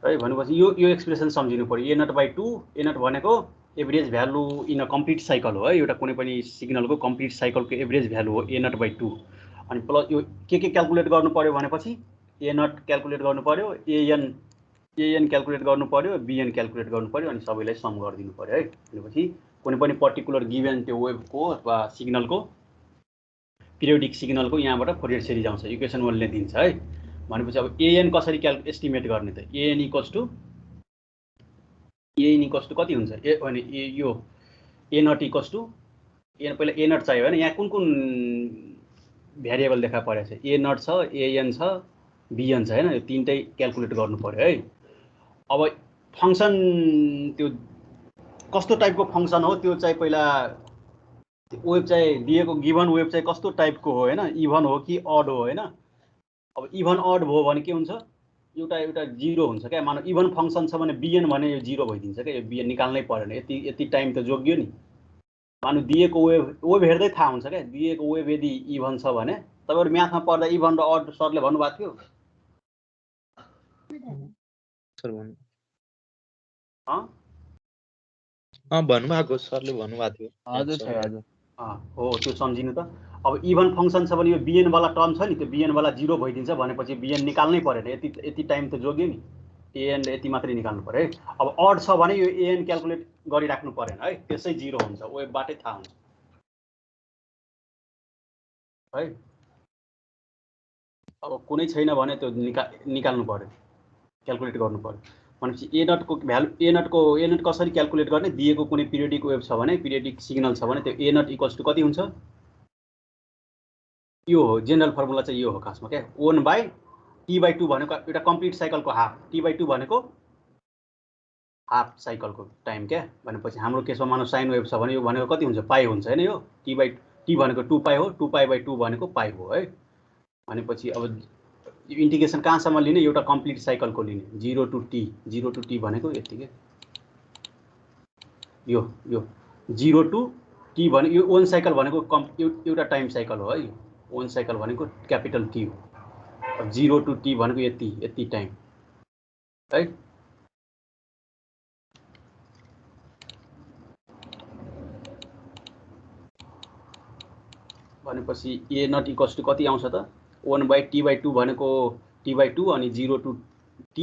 है भनेपछि यो एक्सप्रेसन सम्झिनु पर्यो ए नट बाई 2 ए नट भनेको average value in a complete cycle हो है एउटा कुनै पनि सिग्नलको कम्प्लिट साइकलको एभरेज भ्यालु हो ए नट बाई 2 अनि प्लस यो के क्याल्कुलेट गर्नु पर्यो भनेपछि ए नट क्याल्कुलेट गर्नु पर्यो एएन क्याल्कुलेट गर्नु पर्यो बिएन क्याल्कुलेट गर्नु पर्यो अनि सबैलाई सम गरिदिनु पर्यो है भनेपछि कुनै पनि पर्टिकुलर गिभन त्यो वेभको अथवा सिग्नलको पिरियोडिक सिग्नलको यहाँबाट फोरियर सिरिज आउँछ इक्वेसन 1 ले दिन्छ है भनेपछि अब एएन कसरी एस्टिमेट गर्ने त एएन इक्वल्स टु कति हुन्छ ए भने यो ए नट इक्वल्स टु एन पहिला ए नट चाहियो हैन यहाँ कुन भेरिएबल देखा परेको छ ए नट छ एएन छ बिएन छ हैन यो तीनटै क्याल्कुलेट गर्नु पर्यो है अब फंक्सन त्यो कस्तो टाइपको फंक्सन हो त्यो चाहिँ पहिला वेभ चाहिँ दिएको गिभन वेभ चाहिँ कस्तो टाइपको हो हैन इभन हो कि अड हो हैन अब इभन अड भयो भने के हुन्छ एउटा जिरो हुन्छ क्या मानौ इभन फंक्सन छ भने बिएन भने यो जिरो भइदिन्छ क्या यो बिएन निकाल्नै परेन यति टाइम त जोग्यो नि मानौ दिएको वेभ हेर्दै थाहा हुन्छ क्या दिएको वेभ यदि इभन छ भने तपाईहरु म्याथमा पढ्दा इभन र अड सरले भन्नुभएको थियो सर भन्नु भन्नुभएको सरले भन्नुभएको थियो हजुर सर हजुर हो त्यो सम्झिनु त अब इभन फंक्सन छ भने यो बिएन वाला टर्म छ नि त्यो बिएन वाला जिरो भइदिन्छ भनेपछि बिएन निकाल्नै परेन यति टाइम त जोग्यो नि एएन यति मात्रै निकाल्नु पर्यो है अब अड छ भने यो एएन क्याल्कुलेट गरिराख्नु परेन है त्यसै जिरो हुन्छ वेभबाटै थाहा हुन्छ है अब कुनै छैन भने त्यो निकाल्नु पर्यो क्याल्कुलेट गर्नु पर्यो भनेपछि ए नटको भ्यालु ए नट कसरी क्याल्कुलेट गर्ने दिएको कुनै पिरियोडिक वेभ छ भने पिरियोडिक सिग्नल छ भने त्यो ए नट इक्वल्स टु कति हुन्छ यो हो जेनरल फर्मुला चाहिँ यो हो खासमा क्या 1/t/2 भनेको एउटा कम्प्लिट साइकलको हाफ t/2 भनेको हाफ साइकलको टाइम क्या भनेपछि हाम्रो केसमा मानौ साइन वेभ छ भने यो भनेको कति हुन्छ पाई हुन्छ हैन यो t भनेको 2π हो 2π/2 भनेको पाई हो है भनेपछि अब यो इन्टिग्रेसन कहाँसम्म लिने एउटा कम्प्लिट साइकलको लिने 0 टु t भनेको यतिकै यो 0 टु t भने यो 1 साइकल भनेको एउटा टाइम साइकल हो है 1 साइकल भनेको क्यापिटल T हो अब 0 टु t भनेको यति टाइम है भनेपछि ए नट इक्वल्स टु कति आउँछ त 1/t/2 भनेको t/2 अनि 0 to t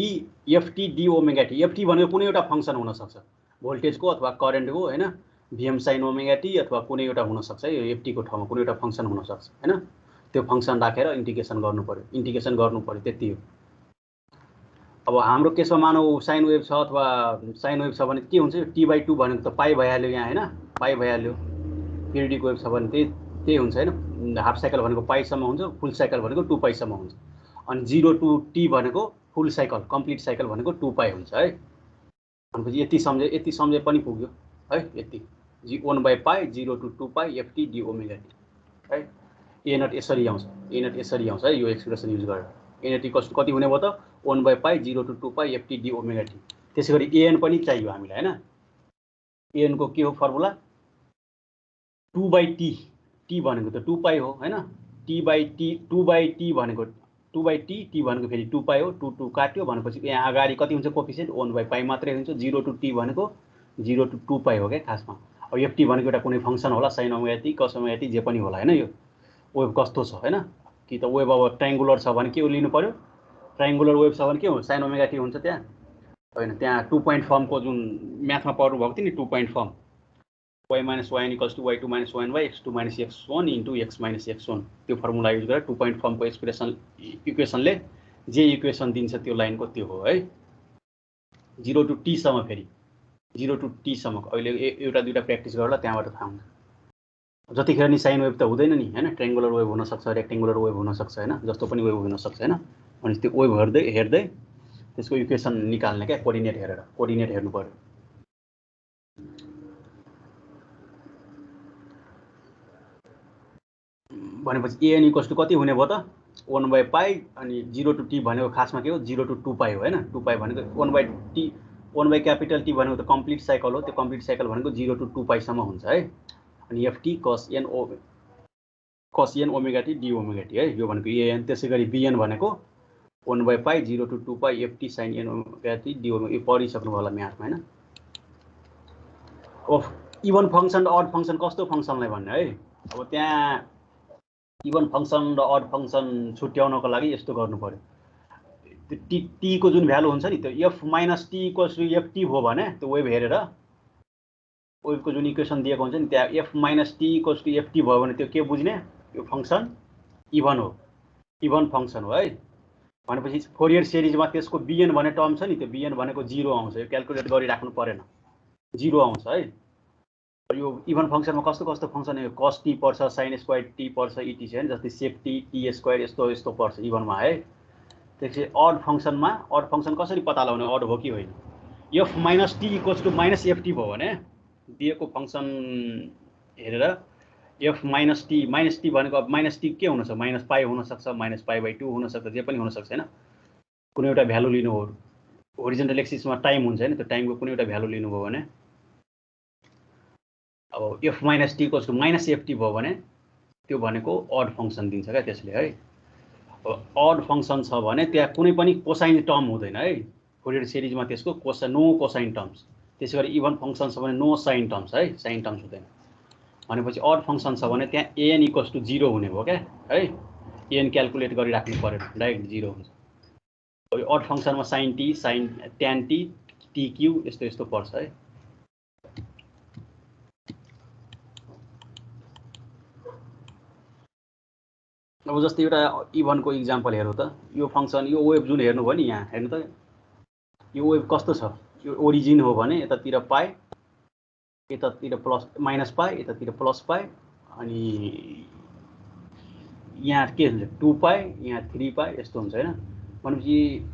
ft d omega t ft भनेको कुनै एउटा फंक्सन हुन सक्छ भोल्टेजको अथवा करेन्टको हैन vm sin ओमेगा t अथवा कुनै एउटा हुन सक्छ यो ft को ठाउँमा कुनै एउटा फंक्सन हुन सक्छ हैन त्यो फंक्सन राखेर इन्टिग्रेसन गर्नु पर्यो त्यति हो अब हाम्रो केसमा मानौ साइन वेभ छ अथवा साइन वेभ छ भने के हुन्छ t/2 भनेको त पाई भइहाल्यो यहाँ हैन पाई भइहाल्यो पिरियोडिक वेभ छ भने त्यही हुन्छ हैन हाफ साइकल भनेको पाई सम्म हुन्छ फुल साइकल भनेको 2π सम्म हुन्छ अनि 0 टु t भनेको फुल साइकल कम्प्लिट साइकल भनेको 2π हुन्छ है भनेपछि यति सम्झे पनि पुग्यो है यति 1/π 0 to 2π ft d omega t है ए नट यसरी आउँछ है यो एक्सप्रेसन युज गरेर ए नट इक्वल्स टु कति हुने भयो त 1/π 0 to 2π ft d omega t त्यसैगरी एएन पनि चाहियो हामीलाई हैन एएन को के हो फर्मुला 2/t t भनेको त 2π हो हैन t/t भनेको 2/t t भनेको फेरि 2π हो 2 काट्यो भनेपछि यहाँ अगाडि कति हुन्छ कोएफिसिएन्ट 1/π मात्रै हुन्छ 0 टु t भनेको 0 टु 2π हो क्या खासमा अब ft भनेको एउटा कुनै फंक्सन होला sin omega t cos omega t जे पनि होला हैन यो वेभ कस्तो छ हैन कि त वेभ अब ट्रायंगुलर छ भने के लिनु पर्यो ट्रायंगुलर वेभ छ भने के हुन्छ sin ओमेगा t हुन्छ त्यहाँ हैन त्यहाँ 2 पोइन्ट फर्मको जुन म्याथमा पढ्नु भएको थियो नि 2 point form y minus yn equals to y2 minus 1y x2 minus x1 into x minus x1 त्यो फर्मुला युज गरेर 2 पोइन्ट फर्मको इक्वेसनले जे इक्वेसन दिन्छ त्यो लाइनको त्यो हो है 0 टु t सम्म फेरि 0 टु t सम्म अहिले एउटा दुईटा प्र्याक्टिस गर्ला त्यहाँबाट थाहा हुन्छ जतिखेर नि साइन वेभ त हुँदैन नि हैन ट्रायंगुलर वेभ हुन सक्छ रेक्टेंगुलर वेभ हुन सक्छ हैन जस्तो पनि वेभ हुन सक्छ हैन अनि त्यो वेभ हेर्दै त्यसको इक्वेसन निकाल्ने क्या कोर्डिनेट हेर्नु पर्यो भनेपछि एएन इक्वल्स टु कति हुने भयो त 1/π अनि 0 टु t भनेको खासमा के हो 0 टु 2π हो हैन 2π भनेको 1/T भनेको त कम्प्लिट साइकल हो त्यो कम्प्लिट साइकल भनेको 0 टु 2π सम्म हुन्छ है अनि ft cos n omega t d omega t है यो भनेको एएन त्यसैगरी बिएन भनेको 1/π 0 to 2π ft sin n omega t d omega, यो पढिसक्नु होला म्याथमा हैन। अब इभन फंक्सन र अड फंक्सन कस्तो फंक्सनलाई भन्ने है। अब त्यहाँ इभन फंक्सन र अड फंक्सन छुट्याउनको लागि यस्तो गर्नु पर्यो। त्यो t को जुन भ्यालु हुन्छ नि त्यो f - t = ft भयो भने त्यो वेभ हेरेर वेभको जुन इक्वेसन दिएको हुन्छ नि त्यहाँ f - t = ft भयो भने त्यो के बुझ्ने, यो फंक्सन इभन हो, इभन फंक्सन हो है। भनेपछि फोरियर सिरिजमा त्यसको bn भन्ने टर्म छ नि, त्यो bn भनेको 0 आउँछ। यो क्याल्कुलेट गरिराख्नु परेन, 0 आउँछ है। यो इभन फंक्सनमा कस्तो कस्तो फंक्सन है, cos t पर्छ, sin स्क्वायर t पर्छ, etc हैन, जस्तै sec t, t स्क्वायर यस्तो यस्तो पर्छ इभनमा है। त्यसै अड फंक्सनमा अड फंक्सन कसरी पत्ता लगाउने, अड हो कि होइन। f - t = -ft भयो भने दिएको फंक्सन हेरेर f - t भनेको अब -t के हुन सक्छ, -π हुन सक्छ, -π/2 हुन सक्छ, जे पनि हुन सक्छ हैन। कुनै एउटा भ्यालु लिनु हो, होरिजन्टल एक्सिसमा टाइम हुन्छ हैन, त्यो टाइमको कुनै एउटा भ्यालु लिनु भयो भने अब f - t = -ft भयो भने त्यो भनेको अड फंक्सन दिन्छ क्या त्यसले है। अब अड फंक्सन छ भने त्यहाँ कुनै पनि कोसाइन टर्म हुँदैन है। फोरियर सिरिजमा त्यसको नो कोसाइन टर्म्स। त्यसैगरी इभन फंक्सन छ भने नो साइन टर्म्स है, साइन टर्म्स हुँदैन। भनेपछि अड फंक्सन छ भने त्यहाँ an = 0 हुने भयो क्या है। an क्याल्कुलेट गरिराख्नु परेन, डाइरेक्ट 0 हुन्छ। अब यो odd फंक्सनमा sin t, sin tan t, tq यस्तो यस्तो पर्छ है। अब जस्तै एउटा इभनको इक्जाम्पल हेरौँ त। यो फंक्सन, यो वेभ जुन हेर्नुभयो नि यहाँ हेर्नु त, यो वेभ कस्तो छ। यो ओरिजिन हो भने यतातिर पाइ, यतातिर -π, यतातिर +π, अनि यहाँ के हुन्छ 2π, यहाँ 3π यस्तो हुन्छ हैन। भनेपछि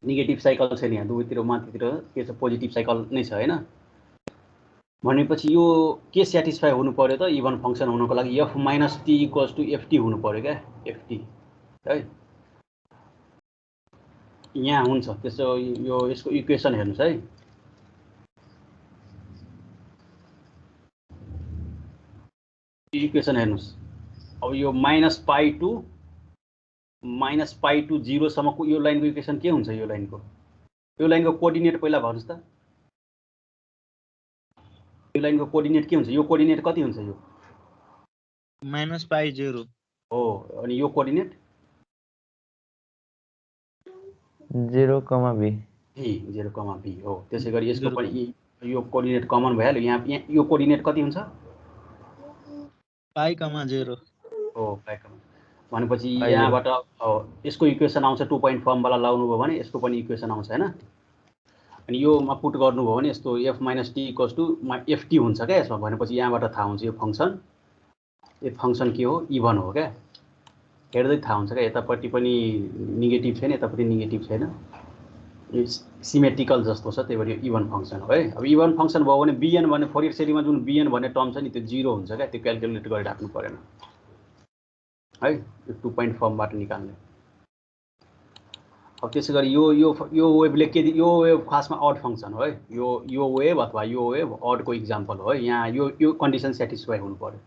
नेगेटिभ साइकल छैन यहाँ, दुवैतिर माथितिर के छ, पोजिटिभ साइकल नै छ हैन। भनेपछि यो के स्याटिस्फाई हुनु पर्यो त, इभन फंक्सन हुनको लागि f - t = ft हुनु पर्यो क्या, ft है। यहाँ हुन्छ त्यसो। यो यसको इक्वेसन हेर्नुस् है। इक्वेसन हेर्नुस्। अब यो -π to 0 सम्मको यो लाइनको इक्वेसन के हुन्छ। यो लाइनको कोअर्डिनेट पहिला भन्नुस् त। यो लाइनको कोअर्डिनेट के हुन्छ, यो कोअर्डिनेट कति हुन्छ, यो -π0 हो। अनि यो कोअर्डिनेट 0, b 0, b हो। त्यसैगरी यसको पनि यो कोअर्डिनेट कमन भइहाल्यो। यहाँ यो कोअर्डिनेट कति हुन्छ, π,0 हो, भनेपछि यहाँबाट यसको इक्वेसन आउँछ 2 पोइन्ट फर्मवाला लाउनु भयो भने यसको पनि इक्वेसन आउँछ हैन। अनि योमा पुट गर्नुभयो भने यस्तो f - t = ft हुन्छ क्या यसमा। भनेपछि यहाँबाट थाहा हुन्छ यो फंक्सन के हो, इभन हो क्या। हेर्दै थाहा हुन्छ क्या, यतापट्टि पनि नेगेटिभ छैन, यतापट्टि नेगेटिभ छैन, यो सिमेट्रिकल जस्तो छ, त्यही भएर यो इभन फंक्सन हो है। अब इभन फंक्सन भयो भने bn भन्ने फोरियर सिरिजमा जुन bn भन्ने टर्म छ नि त्यो 0 हुन्छ क्या, त्यो क्याल्कुलेट गरिराख्नु परेन है, यो 2 पोइन्ट फर्मबाट निकाल्ने। अब त्यसैगरी यो वेभले के, यो वेभ खासमा अड फंक्सन हो है। यो वेभ अथवा यो वेभ अडको इक्जाम्पल हो है। यहाँ यो कन्डिसन सेटिस्फाई हुनु पर्यो,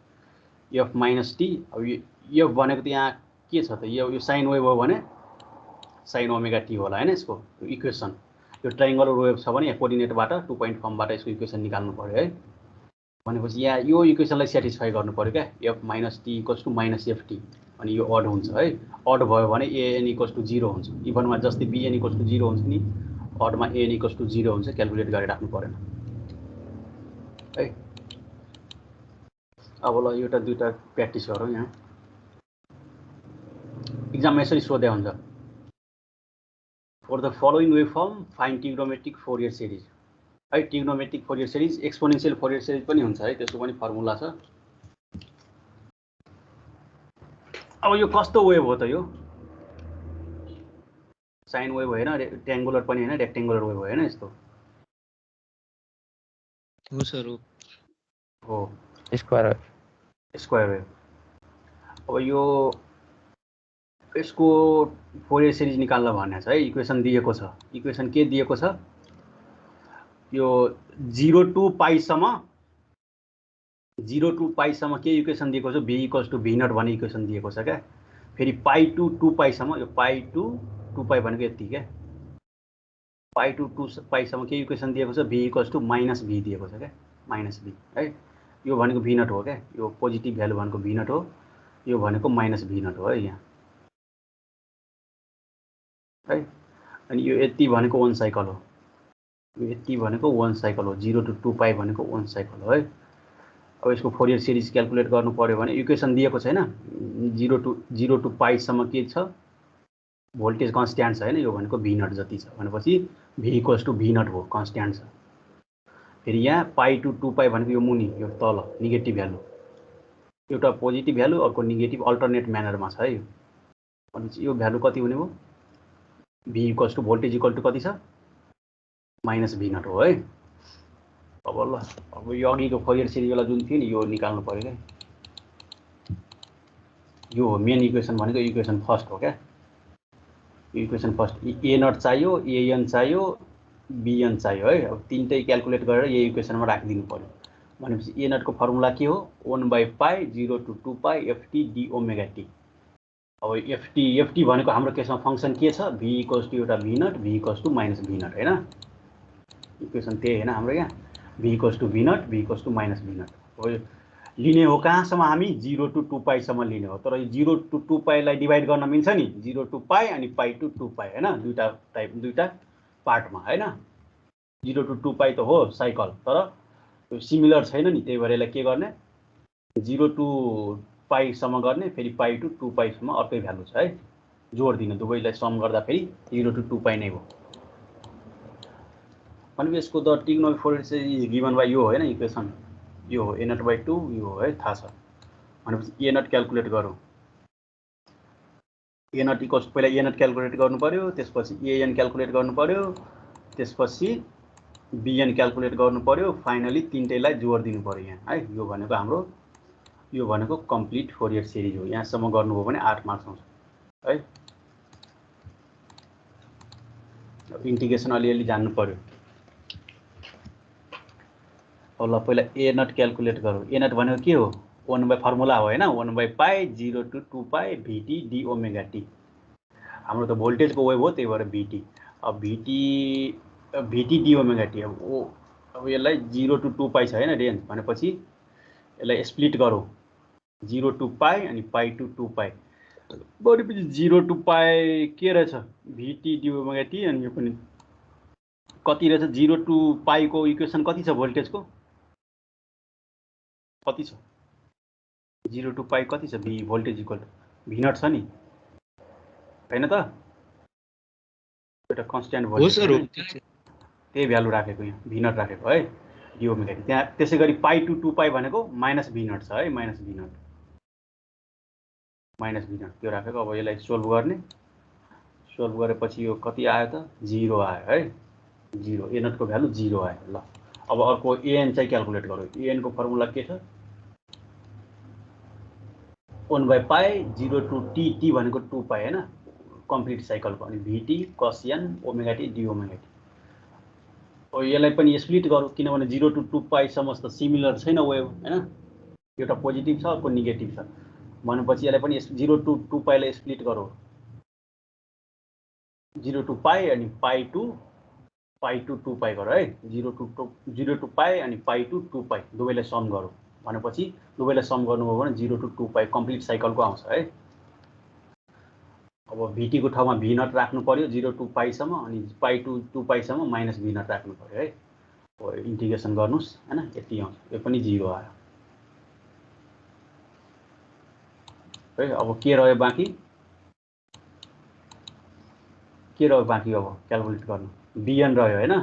f - t। अब यो भनेको त यहाँ के छ त, यो साइन वेभ हो भने sin ओमेगा t होला हैन। यसको इक्वेसन यो ट्रायंगुलर वेभ छ भने यहाँ कोअर्डिनेटबाट 2 पोइन्ट फर्मबाट यसको इक्वेसन निकाल्नु पर्यो है। भनेपछि यहाँ यो इक्वेसनलाई सेटिस्फाई गर्नु पर्यो क्या, f - t = -ft। अनि यो अड हुन्छ है। अड भयो भने an = 0 हुन्छ। इभनमा जस्तै bn = 0 हुन्छ नि, अडमा an = 0 हुन्छ। क्याल्कुलेट गरिराख्नु परेन है। अब ल एउटा दुईटा प्र्याक्टिस गरौँ। यहाँ इक्जाममा यसरी सोधे हुन्छ, for the following waveform find trigonometric Fourier series है। Trigonometric Fourier series, exponential Fourier series पनि हुन्छ है, त्यसको पनि फर्मुला छ। अब यो कस्तो वेभ हो त, यो साइन वेभ होइन, रेक्ट्याङ्गुलर पनि होइन, रेक्ट्याङ्गुलर वेभ होइन, यस्तो हो सर हो, स्क्वायर वेभ। अब यो यसको फोरियर सिरिज निकाल्न भन्ने छ है। इक्वेसन दिएको छ, इक्वेसन के दिएको छ, यो 0 to π सम्म के इक्वेसन दिएको छ, v = v0 भन्ने इक्वेसन दिएको छ क्या। फेरि π to 2π सम्म, यो π to 2 पाई भनेको यति क्या पाई टु 2 पाईसम्म के इक्वेसन दिएको छ v equals to minus v दिएको छ क्या माइनस v है यो भनेको v नट हो क्या यो पोजिटिभ भ्यालु भनेको v नट हो यो भनेको माइनस v नट हो है यहाँ है अनि यो यति भनेको 1 साइकल हो यो यति भनेको 1 साइकल हो 0 टु 2 पाई भनेको 1 साइकल हो है अब यसको फोरियर सिरिज क्याल्कुलेट गर्नु पर्यो भने इक्वेसन दिएको छैन 0 टु पाईसम्म के छ भोल्टेज कन्स्ट्यान्ट छ हैन यो भनेको v नट जति छ भनेपछि v equals to v naught हो कन्स्ट्यान्ट छ फेरि यहाँ पाई टु 2 पाई भनेको यो मुनि यो तल नेगेटिभ भ्यालु एउटा पोजिटिभ भ्यालु अर्को नेगेटिभ अल्टरनेट म्यानरमा छ है यो भनेपछि यो भ्यालु कति हुने हो v equals to voltage equal to कति छ माइनस v नट हो है अब ल अब यो अघिको फोरियर सिरिजवाला जुन थियो नि यो निकाल्नु पर्यो क्या यो हो मेन इक्वेसन भनेको इक्वेसन फर्स्ट हो क्या इक्वेसन फर्स्ट ए नट चाहियो एएन चाहियो बिएन चाहियो है अब तीनटै क्याल्कुलेट गरेर यही इक्वेसनमा राखिदिनु पर्यो भनेपछि ए नटको फर्मुला के हो 1/पाई 0 to 2 pi ft d omega t अब ft भनेको हाम्रो केसमा फंक्सन के छ v इक्वल्स टु एउटा v naught v equals to minus v naught हैन इक्वेसन त्यही हैन हाम्रो यहाँ v equals to v naught v equals to minus v naught हो लिने हो कहाँसम्म हामी 0 टु 2 पाईसम्म लिने हो तर 0 टु 2 पाईलाई डिभाइड गर्न मिल्छ नि 0 टु पाई अनि पाई टु 2 पाई हैन दुईटा पार्टमा हैन 0 टु 2 पाई त हो साइकल तर त्यो सिमिलर छैन नि त्यही भएर यसलाई के गर्ने 0 टु पाईसम्म गर्ने फेरि पाई टु 2 पाईसम्म अर्कै भ्यालु छ है जोड दिनु दुवैलाई सम गर्दा फेरि 0 टु 2 पाई नै हो अनि यसको the trigonometric Fourier series given by यो हैन इक्वेसन यो हो a नट बाइ 2 यो है थाहा छ भनेपछि a नट क्याल्कुलेट गरौँ a नट इक्वल्स पहिला a नट क्याल्कुलेट गर्नु पर्यो त्यसपछि an क्याल्कुलेट गर्नु पर्यो त्यसपछि bn क्याल्कुलेट गर्नु पर्यो फाइनली तीनटैलाई जोड दिनु पर्यो यहाँ है यो भनेको कम्प्लिट फोरियर सिरिज हो यहाँसम्म गर्नुभयो भने 8 मार्क्स आउँछ है इन्टिग्रेसन अलिअलि जान्नु पर्यो अब ल पहिला ए नट क्याल्कुलेट गरौँ ए नट भनेको के हो 1 फर्मुला हो हैन 1/पाई 0 to 2 pi vt d omega t हाम्रो त भोल्टेजको वेभ हो त्यही भएर vt अब vt d ओमेगा t अब यसलाई 0 टु 2 पाई छ हैन रेन्ज भनेपछि यसलाई स्प्लिट गरौँ 0 टु पाई अनि पाई टु 2 पाई भनेपछि 0 टु पाई के रहेछ vt d ओमेगा t अनि यो पनि कति रहेछ 0 टु पाई को इक्वेसन कति छ भोल्टेजको कति छ 0 टु पाई कति छ v voltage equal to v naught छ नि हैन त एउटा कन्स्ट्यान्ट भोल्टेज त्यही भ्यालु राखेको यहाँ v नट राखेको है d ओमेगा t त्यहाँ त्यसैगरी पाई टु 2 पाई भनेको माइनस v नट छ है माइनस v नट त्यो राखेको अब यसलाई सोल्भ गर्ने सोल्भ गरेपछि यो कति आयो त 0 आयो है 0 a नट को भ्यालु 0 आयो ल अब अर्को an चाहिँ क्याल्कुलेट गरौँ an को फर्मुला के छ 1/पाई 0 टु t भनेको 2 पाई हैन कम्प्लिट साइकलको अनि vt cos n omega t d omega t अब यसलाई पनि स्प्लिट गरौँ किनभने 0 टु 2 पाई सम्म त सिमिलर छैन वेभ हैन एउटा पोजिटिभ छ अर्को नेगेटिभ छ भनेपछि यसलाई पनि 0 टु 2 पाईलाई स्प्लिट गरौँ 0 टु पाई अनि पाई टु 2 पाई गरौँ है 0 टु पाई अनि पाई टु 2 पाई दुवैलाई सम गरौँ भनेपछि दुवैलाई सम गर्नुभयो भने 0 टु 2 पाई कम्प्लिट साइकलको आउँछ है अब vt को ठाउँमा v नट राख्नु पर्यो 0 टु पाईसम्म अनि पाई टु 2 पाईसम्म माइनस v नट राख्नु पर्यो है अब इन्टिग्रेसन गर्नुस् हैन यति आउँछ यो पनि 0 आयो है अब के रह्यो बाँकी अब क्याल्कुलेट गर्नु bn रह्यो हैन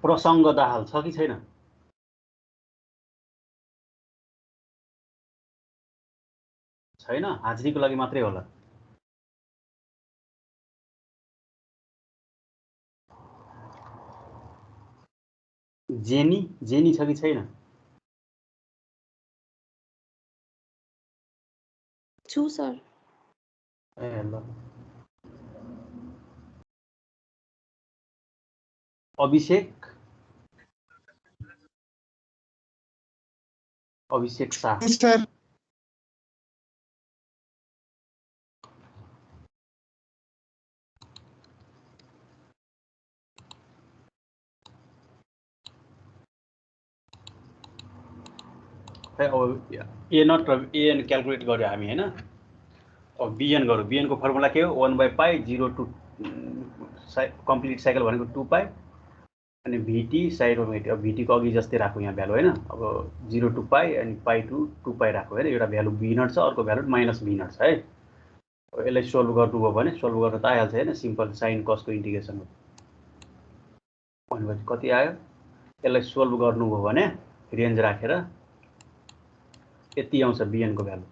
प्रसङ्ग दाहाल छ कि छैन छैन हाजिरीको लागि मात्रै होला जेनी छ कि छैन छु सर ए ल अभिषेक शाह सर खै अब ए नट र एएन क्यालकुलेट गर्यो हामी हैन। अब बिएन गरौँ। बिएनको फर्मुला के हो 1/पाई 0 टु कम्प्लिट साइकल भनेको 2 पाई अनि भिटी साइड ओमेगा टी। अब भिटीको अघि जस्तै राखौँ यहाँ भ्यालु हैन। अब 0 टु पाई अनि पाई टु 2 पाई राखौँ हैन। एउटा भ्यालु बी नट छ, अर्को भ्यालु माइनस बी नट छ है। अब यसलाई सोल्भ गर्नुभयो भने सोल्भ गर्न त आइहाल्छ हैन। सिम्पल साइन कसको इन्टिग्रेसन हो भनेपछि कति आयो। यसलाई सोल्भ गर्नुभयो भने रेन्ज राखेर यति आउँछ बिएनको भ्यालु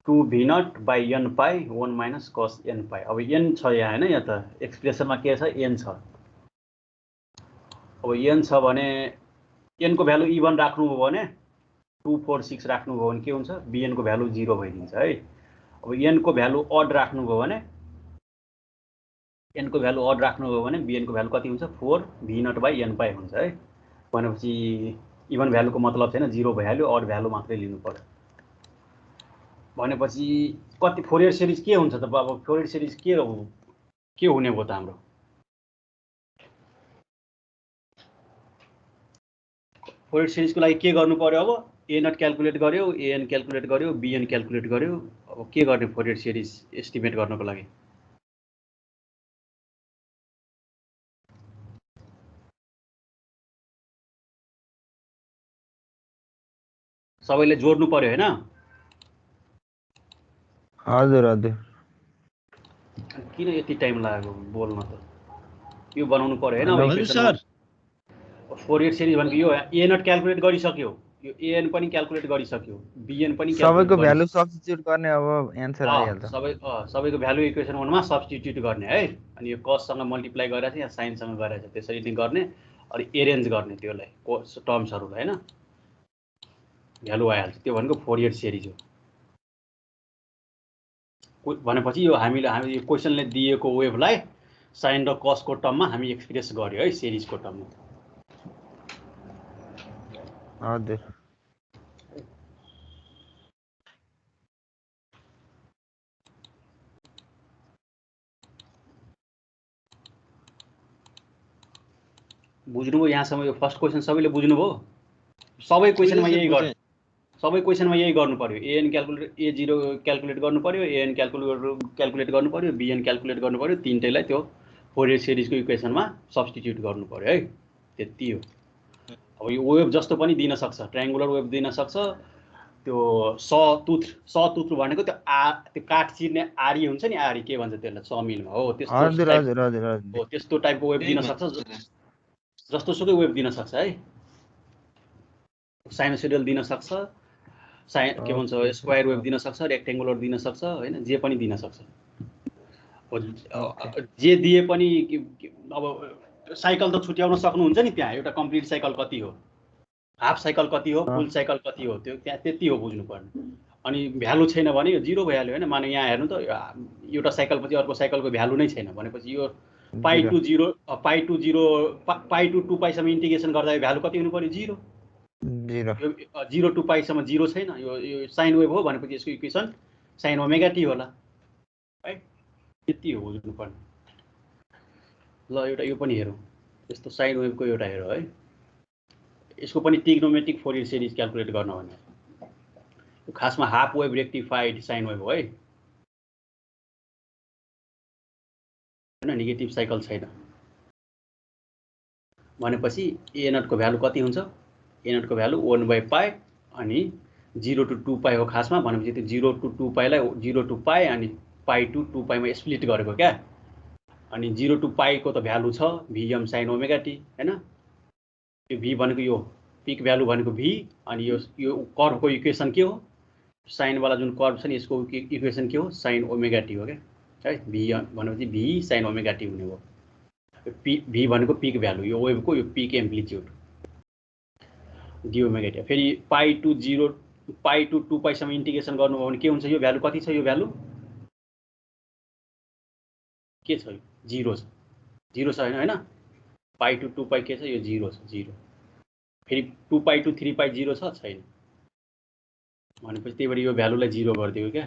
2v0/n पाई 1 माइनस कस n पाई। अब n छ यहाँ हैन। यहाँ त एक्सप्रेसनमा के छ n छ। अब n छ भने n को भ्यालु इभन राख्नुभयो भने 2 4 6 राख्नुभयो भने के हुन्छ bn को भ्यालु 0 भइदिन्छ है। अब n को भ्यालु अड राख्नुभयो भने n को भ्यालु अड राख्नुभयो भने bn को भ्यालु कति हुन्छ 4v0/n पाई हुन्छ है। भनेपछि इभन भ्यालुको मतलब छैन 0 भइहाल्यो, अड भ्यालु मात्रै लिनु पर्यो। भनेपछि कति फोरियर सिरिज के हुन्छ त। अब फोरियर सिरिज के हुने भयो त हाम्रो फोरियर सिरिजको लागि के गर्नु पर्यो। अब ए नट क्यालकुलेट गर्यो, एएन क्यालकुलेट गर्यो, बिएन क्यालकुलेट गर्यो। अब के गर्ने फोरियर सिरिज एस्टिमेट गर्नको लागि सबैले जोड्नु पर्यो हैन। हजुर हजुर किन यति टाइम लाग्यो बोल्न त। यो बनाउनु पर्यो हैन। हजुर सर फोरियर सिरिज भनेको यो ए नट क्यालकुलेट गरिसक्यो, यो एएन पनि क्यालकुलेट गरिसक्यो, बिएन पनि सबैको भ्यालु सब्स्टिट्युट गर्ने अब एन्सर आइहाल्छ। सबैको भ्यालु इक्वेसन 1 मा सब्स्टिट्युट गर्ने है। अनि यो कससँग मल्टिप्लाई गरेर या साइनसँग गरेर त्यसरी नै गर्ने। अनि एरेन्ज गर्ने त्यसलाई टर्म्सहरुलाई हैन। भ्यालु आइहाल्छ। त्यो भनेको फोरियर सिरिज हो। भनेपछि यो हामी यो क्वेशनले दिएको वेभलाई साइन र कसको टर्ममा हामी एक्सप्रेस गर्यो है सिरिजको टर्ममा। हजुर बुझ्नुभयो यहाँसम्म। यो फर्स्ट क्वेशन सबैले बुझ्नुभयो। सबै क्वेशनमा यही गर्नु पर्यो। एएन क्यालकुलेट ए0 क्यालकुलेट गर्नु पर्यो, एएन क्यालकुलेट गर्नु पर्यो, बिएन क्यालकुलेट गर्नु पर्यो। तीनटैलाई त्यो फोरियर सिरिजको इक्वेसनमा सब्स्टिट्युट गर्नु पर्यो है। त्यति हो। अब यो वेभ जस्तो पनि दिन सक्छ, ट्रायंगुलर वेभ दिन सक्छ। त्यो सतुत्र भनेको त्यो काट चिर्ने आरी हुन्छ नि, आरी के भन्छ त्यसलाई समिलमा हो त्यस्तो टाइपको वेभ दिन सक्छ। जस्तो सुकै वेभ दिन सक्छ है। साइनोसोइडल दिन सक्छ, के भन्छ स्क्वायर वेभ दिन सक्छ, रेक्टेंगुलर दिन सक्छ हैन। जे पनि दिन सक्छ। जे दिए पनि अब साइकल त छुट्याउन सक्नुहुन्छ नि। त्यहाँ एउटा कम्प्लिट साइकल कति हो, हाफ साइकल कति हो, फुल साइकल कति हो, त्यो त्यहाँ त्यति हो बुझ्नु पर्ने। अनि भ्यालु छैन भने यो 0 भइहाल्यो हैन। माने यहाँ हेर्नु त एउटा साइकलपछि अर्को साइकलको भ्यालु नै छैन भनेपछि यो पाई टु 2 पाईसम्म इन्टिग्रेसन गर्दा भ्यालु कति हुनु पर्यो 0। 0 टु पाईसम्म 0 छैन। यो साइन वेभ हो भनेपछि यसको इक्वेसन साइन ओमेगा टी होला है। त्यति हो बुझ्नु पर्ने। ल एउटा यो पनि हेरौँ। यस्तो साइन वेभको एउटा हेरौँ है। यसको पनि ट्रिग्नोमेट्रिक फोरियर सिरिज क्यालकुलेट गर्न भने यो खासमा half wave rectified sine wave हो है। हैन नेगेटिभ साइकल छैन भनेपछि ए नट को भ्यालु कति हुन्छ। ए नट को भ्यालु 1/पाई अनि 0 टु 2 पाई हो खासमा। भनेपछि त्यो 0 टु 2 पाईलाई 0 टु पाई अनि पाई टु 2 पाईमा स्प्लिट गरेको क्या। अनि 0 टु पाई को त भ्यालु छ vm sin ओमेगा टी हैन। यो v भनेको यो पिक भ्यालु भनेको v। अनि यो कर्वको इक्वेसन के हो, साइन वाला जुन कर्व छ नि यसको इक्वेसन के हो sin ओमेगा टी हो क्या है। v भनेपछि v sin ओमेगा टी हुने हो। v भनेको पिक भ्यालु, यो वेभको यो peak amplitude D omega T. फेरि पाई टु 2 पाईसम्म इन्टिग्रेसन गर्नुभयो भने के हुन्छ। यो भ्यालु कति छ, यो भ्यालु के छ, जिरो छ, जिरो छ होइन, पाई टु 2 पाई के छ, यो जिरो छ, जिरो। फेरि 2 पाई टु 3 पाई जिरो छ, छैन। भनेपछि त्यही भएर यो भ्यालुलाई जिरो गरिदियो क्या।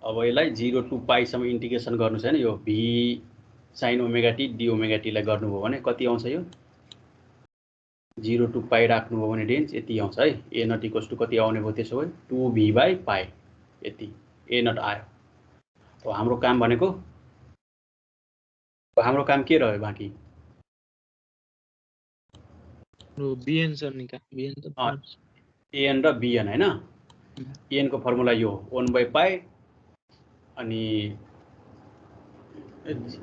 अब यसलाई 0 टु पाईसम्म इन्टिग्रेसन गर्नु छैन, यो भी sine omega T D omega टीलाई गर्नुभयो भने कति आउँछ, यो 0 टु पाई राख्नुभयो भने रेन्ज यति आउँछ है। ए नट इक्वल्स टु कति आउने भयो त्यसो भए 2v/पाई, यति ए नट आयो। अब हाम्रो काम भनेको, हाम्रो काम के रह्यो बाँकी, बिएन सर निकाल, बिएन त एन र बिएन होइन। एन को फर्मुला यो 1/पाई, अनि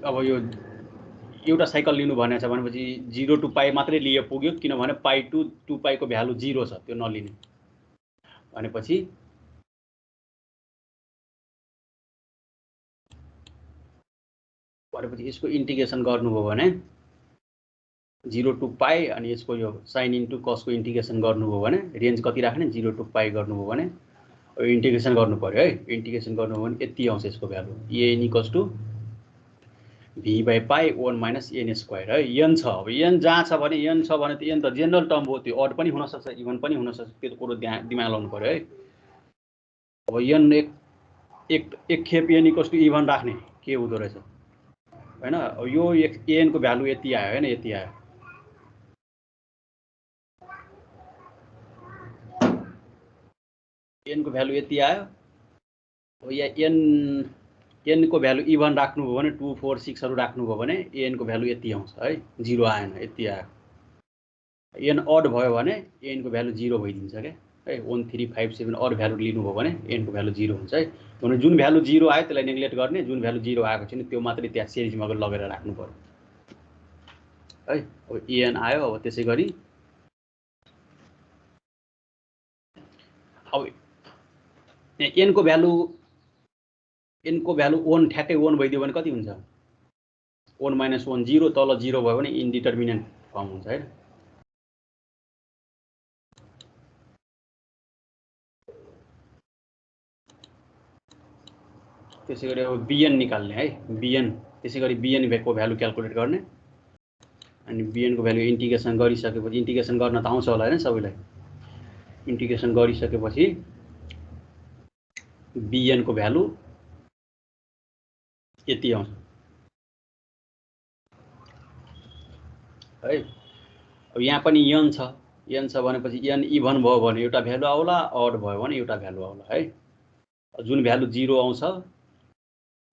अब यो एउटा साइकल लिनु भनेको छ भनेपछि 0 टु पाई मात्रै लिए पुग्यो, किनभने पाई टु 2 पाई को भ्यालु जिरो छ, त्यो नलिने। भनेपछि यसको इन्टिग्रेसन गर्नुभयो भने 0 टु पाई, अनि यसको यो साइन इन्टु कसको इन्टिग्रेसन गर्नुभयो भने रेन्ज कति राख्ने, 0 टु पाई गर्नुभयो भने इन्टिग्रेसन गर्नु पर्यो है। इन्टिग्रेसन गर्नुभयो भने यति आउँछ यसको भ्यालु, एन इक्वल्स टु v/पाई 1 माइनस एन स्क्वायर है। एन छ, अब एन जहाँ छ भने, एन छ भने त एन त जेनरल टर्म हो, त्यो अड पनि हुनसक्छ, इभन पनि हुनसक्छ, त्यो कुरो दिमाग लाउनु पर्यो है। अब एन एक खेप एन इक्वल्स टु इभन राख्ने के हुँदो रहेछ होइन। अब यो एन को भ्यालु यति आयो होइन, यति आयो। एन को भ्यालु यति आयो। अब यहाँ एन को भ्यालु इभन राख्नुभयो भने 2 4 6 राख्नुभयो भने एन को भ्यालु यति आउँछ है, जिरो आएन, यति आयो। एन अड भयो भने एन को भ्यालु जिरो भइदिन्छ क्या है। 1 3 5 7 अड भ्यालु लिनुभयो भने एन को भ्यालु जिरो हुन्छ है। भने जुन भ्यालु जिरो आयो त्यसलाई नेग्लेक्ट गर्ने, जुन भ्यालु जिरो आएको छैन त्यो मात्रै त्यहाँ सिरिजमा लगेर राख्नु पर्यो है। अब एन आयो। अब त्यसै गरी अब एन को भ्यालु 1 ठ्याक्कै 1 भइदियो भने कति हुन्छ, 1 माइनस 1 0, तल 0 भयो भने इन्डिटर्मिनेन्ट फर्म हुन्छ है। त्यसै गरी अब बिएन निकाल्ने है, बिएन। त्यसै गरी बिएन को भ्यालु क्याल्कुलेट गर्ने, अनि बिएन को भ्यालु इन्टिग्रेसन गरिसकेपछि, इन्टिग्रेसन गर्न त आउँछ होला हैन सबैलाई, इन्टिग्रेसन गरिसकेपछि बिएन को भ्यालु यति आउँछ है। अब यहाँ पनि एन छ, एन छ भनेपछि एन इभन भयो भने एउटा भ्यालु आउला, अड भयो भने एउटा भ्यालु आउला है। जुन भ्यालु जिरो आउँछ,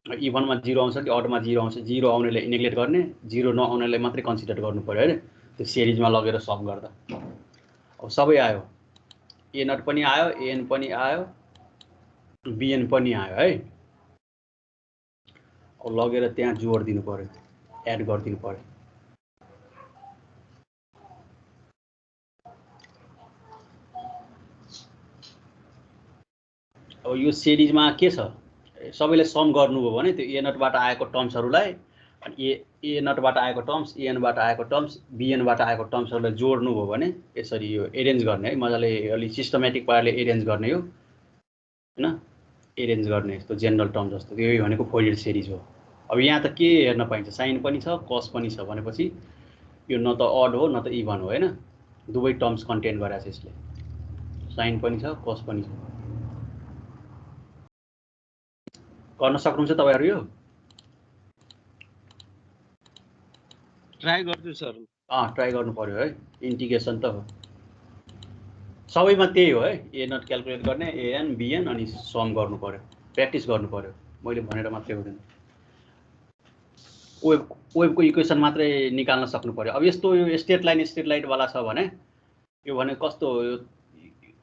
इभनमा जिरो आउँछ कि अडमा जिरो आउँछ, जिरो आउनेले नेग्लेक्ट गर्ने, जिरो नआउनेलाई मात्रै कन्सिडर गर्नु पर्यो है। त्यो सिरिजमा लगेर सल्भ गर्दा अब सबै आयो, ए नट पनि आयो, एन पनि आयो, बिएन पनि आयो है। अब लगेर त्यहाँ जोड दिनु पर्यो, एड गरिदिनु पर्यो। अब यो सिरिजमा के छ, सबैले सम गर्नुभयो भने त्यो ए नटबाट आएको टर्म्सहरूलाई, अनि ए नटबाट आएको टर्म्स, एनबाट आएको टर्म्स, बिएनबाट आएको टर्म्सहरूलाई जोड्नु भयो भने यसरी यो एरेन्ज गर्ने है, मजाले अलि सिस्टमेटिक पाराले एरेन्ज गर्ने हो हैन, एरेन्ज गर्ने यस्तो जेनरल टर्म जस्तो। यो भनेको फोरियर सिरिज हो। अब यहाँ त के हेर्न पाइन्छ, साइन पनि छ, कस पनि छ, भनेपछि यो न त अड हो न त इभन हो हैन, दुवै टर्म्स कन्टेन गरेछ यसले, साइन पनि छ, कस पनि छ। गर्न सक्नुहुन्छ तपाईहरु यो? ट्राई गर्छु सर। ट्राई गर्नु पर्यो है, इन्टिग्रेसन त हो सबैमा त्यही हो है। ए नट क्याल्कुलेट गर्ने, एएन बिएन, अनि सम गर्नु पर्यो, प्र्याक्टिस गर्नु पर्यो, मैले भनेर मात्रै हुँदैन। वेभको इक्वेसन मात्रै निकाल्न सक्नु पर्यो। अब यस्तो यो स्ट्रेट लाइन वाला छ भने यो भने कस्तो, यो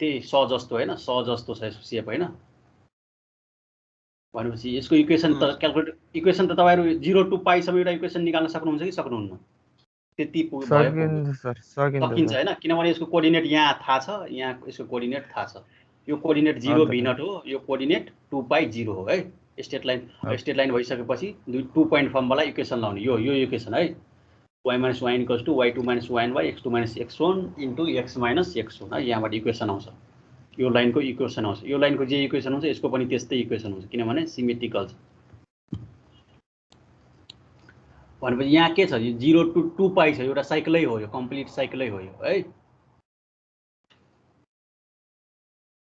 त्यही स जस्तो हैन, स जस्तो छ यसको सेप हैन। भनेपछि यसको इक्वेसन त क्याल्कुलेट, इक्वेसन त तपाईहरु 0 टु पाई सम्म एउटा इक्वेसन निकाल्न सक्नुहुन्छ कि सक्नुहुन्न? त्यति सकिन्छ हैन, किनभने यसको कोअर्डिनेट यहाँ थाहा छ, यहाँ यसको कोअर्डिनेट थाहा छ। यो कोअर्डिनेट 0 भी नट हो, यो कोअर्डिनेट 2 पाई 0 हो है। स्ट्रेट लाइन भइसकेपछि 2 पोइन्ट फर्म वाला इक्वेसन लाउने, यो इक्वेसन है, y - y = y2 - y1 x2 - x1 * x - x1 है। यहाँबाट इक्वेसन आउँछ, यो लाइनको इक्वेसन आउँछ। यो लाइनको जे इक्वेसन हुन्छ यसको पनि त्यस्तै इक्वेसन हुन्छ, किनभने सिमेट्रिकल छ। भनेपछि यहाँ के छ, यो 0 to 2 पाइ छ, एउटा साइकलै हो, यो कम्प्लिट साइकलै हो यो है।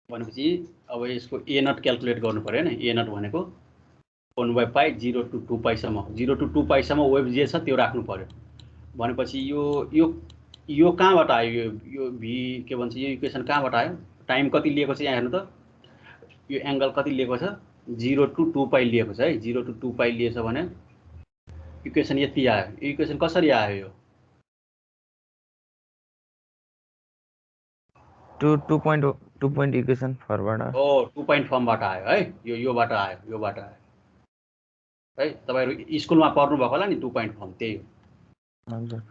भनेपछि अब यसको ए नट क्याल्कुलेट गर्नु पर्यो हैन। ए नट भनेको 1/π 0 to 2 पाइसम्म, 0 to 2 पाइसम्म वेभ जे छ त्यो राख्नु पर्यो। भनेपछि यो कहाँबाट आयो, यो भी के भन्छ, यो इक्वेसन कहाँबाट आयो, टाइम कति लिएको छ यहाँ हेर्नु त, यो एंगल कति लिएको छ, 0 to 2 पाइ लिएको छ है। 0 to 2 पाइ लिएछ भने इक्वेसन यति आयो। यो इक्वेसन कसरी आयो, यो 2 point इक्वेसन फर्मबाट हो 2 पोइन्ट फर्मबाट आयो है। योबाट आयो, योबाट आयो है। तपाईहरु स्कुलमा पढ्नु भएको होला नि 2 पोइन्ट फर्म, त्यही हो। हजुर।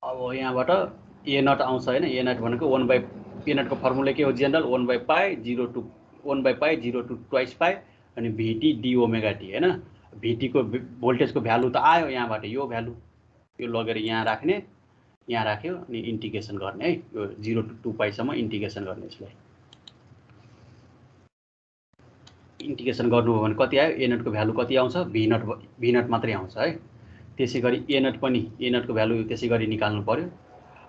अब यहाँबाट ए नट आउँछ हैन। ए नट भनेको 1 ए नट को फर्मुला के हो, जनरल 1/π 0 to 1/π 0 to 2 पाइ अनि VT d ओमेगा t हैन। VT को भोल्टेज को भ्यालु त आयो यहाँबाट, यो भ्यालु यो लगेर यहाँ राख्ने, यहाँ राख्यो अनि इन्टिग्रेसन गर्ने है। यो 0 to 2 पाइसम्म इन्टिग्रेसन गर्ने यसलाई। इन्टिग्रेसन गर्नुभयो भने कति आयो, ए नट को भ्यालु कति आउँछ, भी नट मात्रै आउँछ है। त्यसैगरी ए नट पनि, ए नट को भ्यालु त्यसैगरी निकाल्नु पर्यो।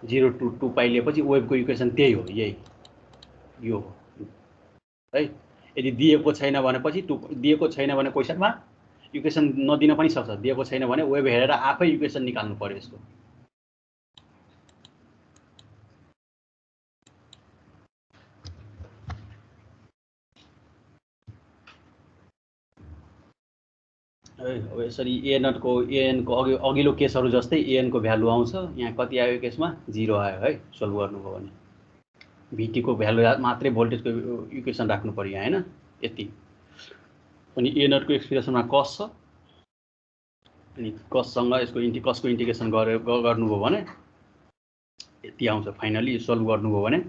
0 to 2 पाइ लिएपछि वेभको इक्वेसन त्यही हो, यही यो हो है। यदि दिएको छैन भनेपछि दिएको छैन भने क्वेशनमा इक्वेसन नदिन पनि सक्छ। दिएको छैन भने वेभ हेरेर आफै इक्वेसन निकाल्नु पर्यो यसको। अब यसरी एएन को अघिल्लो केसहरू जस्तै एएन को भ्यालु आउँछ। यहाँ कति आयो केसमा, 0 आयो है। सोल्भ गर्नुभयो भने VT को भ्यालु मात्रै भोल्टेजको इक्वेसन राख्नु पर्यो यहाँ हैन, यति। अनि ए नट को एक्सप्रेसनमा कस छ, अनि कससँग यसको कसको इन्टिग्रेसन गर्नुभयो भने यति आउँछ। फाइनली सोल्भ गर्नुभयो भने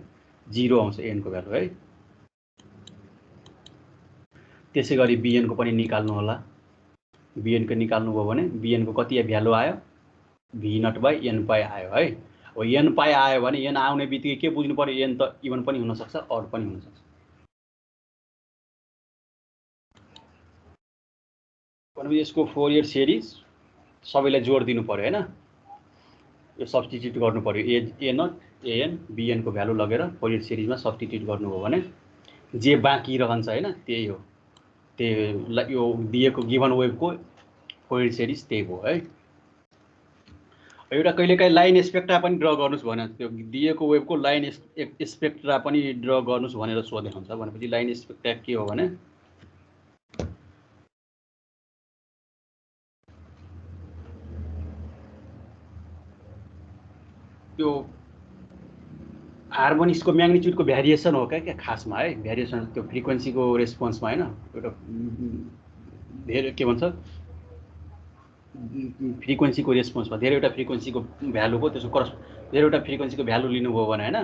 0 आउँछ एन को भ्यालु है। त्यसैगरी बीएन को पनि निकाल्नु होला। बीएन को निकाल्नुभयो भने बीएन को कति भ्यालु आयो, भी नट बाई एन पाइ आयो है। अब एन पाइ आयो भने एन आउने बित्तिकै के बुझ्नु पर्यो, एन त इभन पनि हुन सक्छ, अड पनि हुन सक्छ। भनेपछि यसको फोरियर सिरिज सबैलाई जोड दिनु पर्यो हैन। यो सब्स्टिट्युट गर्नु पर्यो, ए नट एएन बीएन को भ्यालु लगेर फोरियर सिरिजमा सब्स्टिट्युट गर्नुभयो भने जे बाँकी रहन्छ हैन, त्यही हो। त्यही यो दिएको गिभन वेभको फोरियर सिरिज त्यही हो है। एउटा कहिलेकाहीँ लाइन स्पेक्ट्रा पनि ड्र गर्नुस् भने, त्यो दिएको वेभको लाइन स्पेक्ट्रा पनि ड्र गर्नुस् भनेर सोधे हुन्छ। भनेपछि लाइन स्पेक्ट्रा के हो भने त्यो हार्मोनिक्सको म्याग्निट्युडको भ्यारिएसन हो क्या खासमा है। भ्यारिएसन त्यो फ्रिक्वेन्सीको रेस्पोन्समा हैन, एउटा धेरै के भन्छ फ्रिक्वेन्सीको रेस्पोन्समा धेरैवटा फ्रिक्वेन्सीको भ्यालुको त्यसको धेरैवटा फ्रिक्वेन्सीको भ्यालु लिनुभयो भने हैन,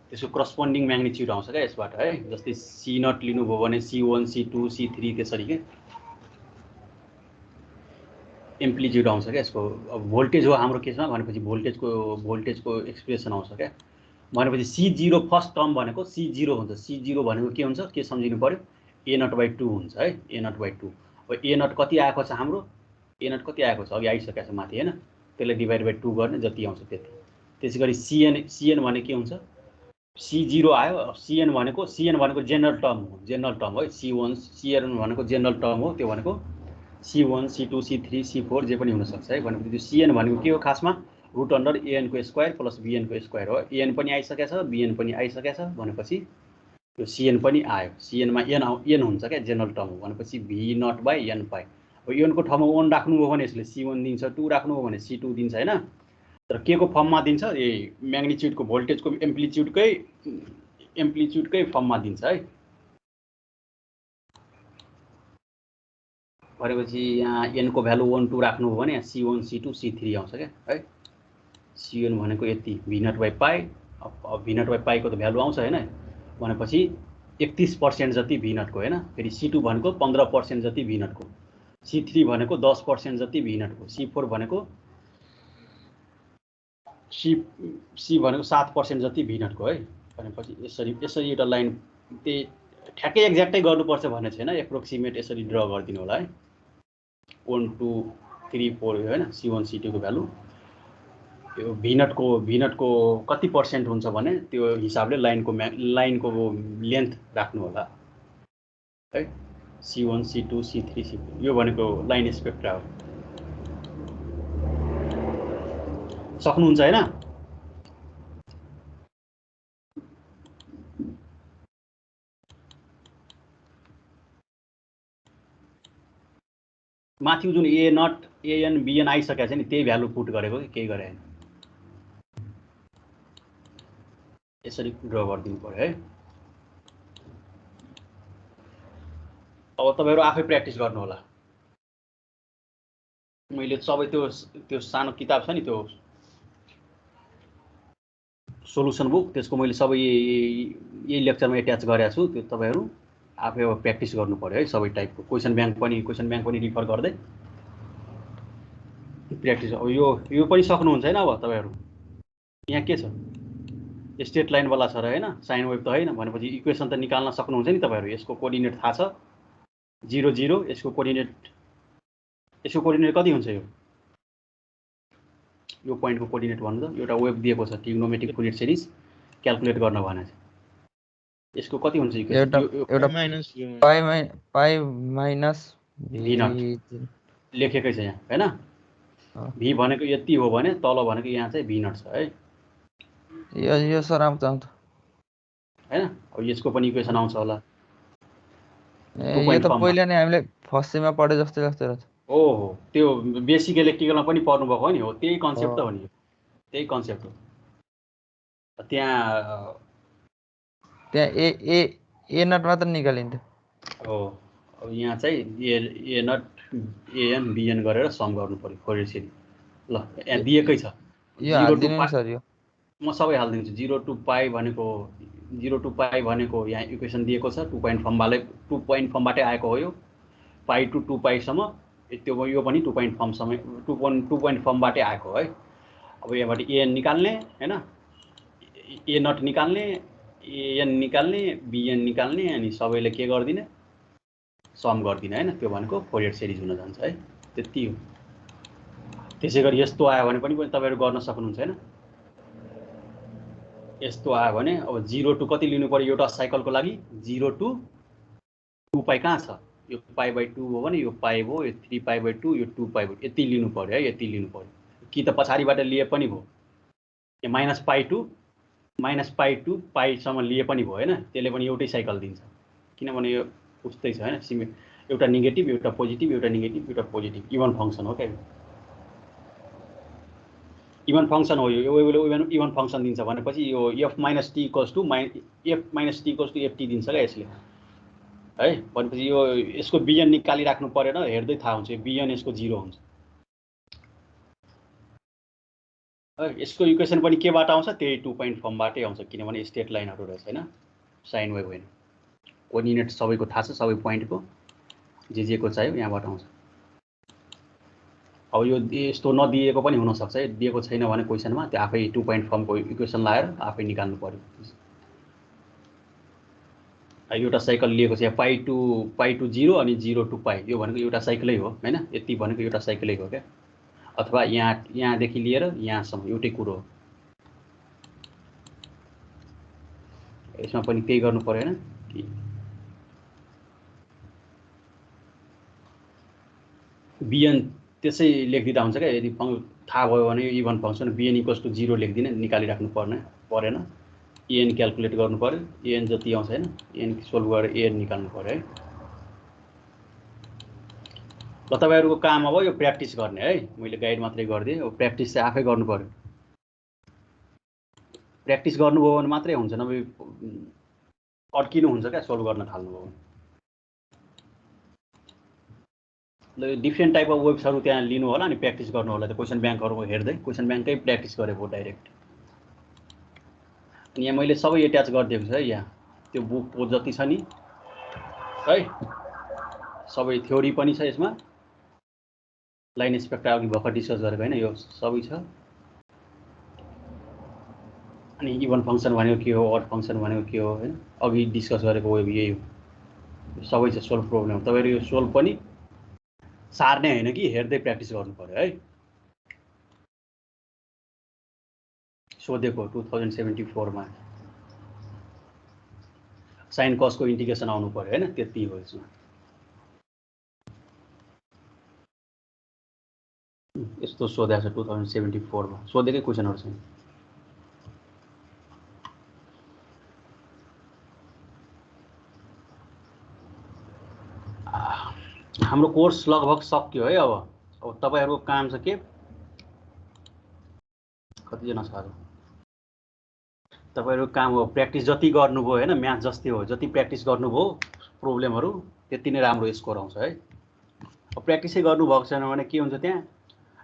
त्यसको करस्पोन्डिङ म्याग्निट्युड आउँछ क्या यसबाट है। जस्तै सी नट लिनुभयो भने C1 C2 C3 त्यसरी के एम्प्लिट्युड आउँछ क्या यसको। अब भोल्टेज हो हाम्रो केसमा भनेपछि भोल्टेजको एक्सप्रेसन आउँछ क्या। भनेपछि C0 फर्स्ट टर्म भनेको C0 हुन्छ। C0 भनेको के हुन्छ, के सम्झिनु पर्यो, ए नट बाई 2 हुन्छ है। ए नट बाई 2। अब ए नट कति आएको छ हाम्रो, ए नट कति आएको छ अघि आइसकेको छ माथि हैन, त्यसलाई डिभाइड बाई 2 गर्ने जति आउँछ त्यति। त्यसैगरी सीएन भने के हुन्छ, C0 आयो। सीएन भनेको जेनरल टर्म है। सीएन भनेको जेनरल टर्म हो। त्यो भनेको C1 C2 C3 C4 जे पनि हुन सक्छ है। भनेपछि त्यो सीएन भनेको के हो खासमा, रुट अन्डर एएन को स्क्वायर प्लस बीएन को स्क्वायर हो। एएन पनि आइसकेको छ, बीएन पनि आइसकेको छ, भनेपछि त्यो सीएन पनि आयो। सीएनमा एन हुन्छ क्या, जेनरल टर्म हो। भनेपछि भी नट बाई एन पाइ। अब एन को ठाउँमा 1 राख्नुभयो भने यसले C1 दिन्छ, 2 राख्नुभयो भने C2 दिन्छ हैन। तर के को फर्ममा दिन्छ, ए म्याग्निट्युडको भोल्टेजको एम्प्लिट्युडकै फर्ममा दिन्छ है। भनेपछि यहाँ एन को भ्यालु 1 2 राख्नुभयो भने यहाँ C1 C2 C3 आउँछ क्या है। सीएन भनेको यति भी नट बाई पाइ। अब भी नट बाई पाइको त भ्यालु आउँछ हैन। भनेपछि 31% जति भी नटको हैन। फेरि C2 भनेको 15% जति भी नटको, C3 भनेको 10% जति भी नटको, C4 भनेको C भनेको 7% जति भी नटको है। भनेपछि यसरी एउटा लाइन त्यही ठ्याक्कै एक्ज्याक्टै गर्नुपर्छ भन्ने छैन, एप्रोक्सिमेट यसरी ड्र गरिदिनु होला है। 1 2 3 4 हो हैन C1 C2 को भ्यालु यो भिनट को कति % हुन्छ भने त्यो हिसाबले लाइनको लेन्थ राख्नु होला है C1 C2 C3 C4 यो भनेको लाइन स्पेक्ट्रा हो सक्नुहुन्छ हैन माथि जुन A नट AN BN आइसकेको छ नि त्यही भ्यालु पुट गरेको केही गरे हैन यसरी ड्र गरिदिनु पर्यो है अब तपाईहरु आफै प्र्याक्टिस गर्नु होला मैले सबै त्यो सानो किताब छ नि त्यो सोलुसन बुक त्यसको मैले सबै यही लेक्चरमा एट्याच गरेको छु त्यो तपाईहरु आफै अब प्र्याक्टिस गर्नु पर्यो है सबै टाइपको क्वेशन ब्याङ्क पनि रिफर गर्दै प्र्याक्टिस अब यो पनि सक्नुहुन्छ हैन अब तपाईहरु यहाँ के छ स्ट्रेट लाइन वाला छ र हैन साइन वेभ त हैन भनेपछि इक्वेसन त निकाल्न सक्नुहुन्छ नि तपाईहरु यसको कोअर्डिनेट थाहा छ 0 0 यसको कोअर्डिनेट कति हुन्छ यो पोइन्टको कोअर्डिनेट भन्नु त एउटा वेभ दिएको छ ट्रिग्नोमेट्रिक फुरियर सिरिज क्याल्कुलेट गर्न भने चाहिँ यसको कति हुन्छ इक्वेसन एउटा पाइ माइनस v नट लेखेकै छ यहाँ हैन v भनेको यति हो भने तल भनेको यहाँ चाहिँ v नट छ है यो सर आउँछ हैन अब यसको पनि इक्वेसन आउँछ होला यो त पहिले नै हामीले फर्स्ट सेममा पढे जस्तै रहेछ ओहो त्यो बेसिक इलेक्ट्रिकलमा पनि पढ्नु भएको हो नि हो त्यही कन्सेप्ट त हो नि त्यही कन्सेप्ट हो त्यहाँ ए नट मात्र निकालिन्थ्यो हो अब यहाँ चाहिँ ए नट एएन बीएन गरेर सम गर्नु पर्यो फोरियर सिरिज ल यहाँ दिएकै छ यो हाल्दिनु नि सर यो म सबै हाल्दिन्छु 0 to पाई भनेको यहाँ इक्वेसन दिएको छ 2 पोइन्ट फर्मबाटै आएको हो यो पाई टु 2 पाई सम्म त्यो यो पनि 2 पोइन्ट फर्मसम्म 2 पोइन्ट फर्मबाटै आएको है अब यहाँबाट एएन निकाल्ने हैन ए नट निकाल्ने एएन निकाल्ने बीएन निकाल्ने अनि सबैले के गर्दिने सम गर्दिने हैन त्यो भनेको फोरियर सिरिज हुन जान्छ है त्यति हो त्यसैगरी यस्तो आयो भने पनि तपाईहरु गर्न सक्नुहुन्छ हैन यस्तो आयो भने अब 0 टु कति लिनु पर्यो एउटा साइकलको लागि 0 टु 2 पाई कहाँ छ यो पाई बाइ 2 हो भने यो पाई भयो यो 3 पाई बाइ 2 यो 2 पाई भयो यति लिनु पर्यो है यति लिनु पर्यो कि त पछाडीबाट लिए पनि भयो यो माइनस पाई टु पाई सम्म लिए पनि भयो हैन त्यसले पनि एउटै साइकल दिन्छ किनभने यो उस्तै छ हैन एउटा नेगेटिभ एउटा पोजिटिभ एउटा नेगेटिभ एउटा पोजिटिभ इभन फंक्सन हो के इभन फंक्सन हो यो इभन फंक्सन दिन्छ भनेपछि यो f - t = ft दिन्छ के यसले है भनेपछि यो यसको bn निकाली राख्नु परेन हेर्दै थाहा हुन्छ bn यसको 0 हुन्छ है यसको इक्वेसन पनि केबाट आउँछ त्यही 2 पोइन्ट फर्मबाटै आउँछ किनभने स्ट्रेट लाइनहरु रहेछ हैन साइन वेभ होइन कोअर्डिनेट सबैको थाहा छ सबै पोइन्टको जे को चाहियो यहाँबाट आउँछ अब यो यस्तो नदिएको पनि हुन सक्छ है दिएको छैन भने क्वेशनमा त्यो आफै 2 पोइन्ट फर्मको इक्वेसन लाएर आफै निकाल्नु पर्यो एउटा साइकल लिएको छ पाई टु 0 अनि 0 टु पाई यो भनेको एउटा साइकलै हो हैन यति भनेको एउटा साइकलै हो क्या अथवा यहाँदेखि लिएर यहाँसम्म एउटै कुरो हो यसमा पनि त्यही गर्नु पर्यो हैन bn त्यसै लेखिदिँदा हुन्छ क्या यदि थाहा भयो भने इभन फंक्सन bn = 0 लेखिदिने निकाली राख्नु परेन an क्याल्कुलेट गर्नु पर्यो an जति आउँछ हैन an सोल्भ गरेर an निकाल्नु पर्यो है ल तपाईहरुको काम अब यो प्र्याक्टिस गर्ने है मैले गाइड मात्रै गर्दिए अब प्र्याक्टिस चाहिँ आफै गर्नु पर्यो प्र्याक्टिस गर्नुभयो भने मात्रै हुन्छ नभए अड्किनु हुन्छ क्या सोल्भ गर्न थाल्नुभयो ल डिफ्रेन्ट टाइप अफ वेब्सहरु त्यहाँ लिनु होला अनि प्र्याक्टिस गर्नु होला त्यो क्वेशन ब्याङ्कहरु हेर्दै क्वेशन ब्याङ्ककै प्र्याक्टिस गरेको डाइरेक्ट अनि यहाँ मैले सबै एट्याच गरिदिएको छु है यहाँ त्यो बुकको जति छ नि है सबै थ्योरी पनि छ यसमा लाइन स्पेक्ट्रा अघि भर्खर डिस्कस गरेको हैन यो सबै छ अनि इभन फंक्सन भनेको के हो अड फंक्सन भनेको के हो हैन अघि डिस्कस गरेको वेब यही हो सबै छ सोल्भ प्रब्लम तपाईहरु यो सोल्भ पनि सार्ने होइन कि हेर्दै प्र्याक्टिस गर्नु पर्यो है। सोधेको 2074 मा साइन कसको इन्टिग्रेसन आउनु पर्यो हैन, त्यति हो यसमा। यस्तो सोधेको छ 2074 मा, सोधेकै क्वेसनहरु छन्। हाम्रो कोर्स लगभग सक्यो है। अब तपाईहरुको काम छ के, कति जना छ? तपाईहरुको काम हो प्र्याक्टिस जति गर्नुभयो हैन, म्याथ जस्तै हो, जति प्र्याक्टिस गर्नुभयो प्रब्लमहरु त्यति नै राम्रो स्कोर आउँछ है। अब प्र्याक्टिसै गर्नुभएको छैन भने के हुन्छ, त्यहाँ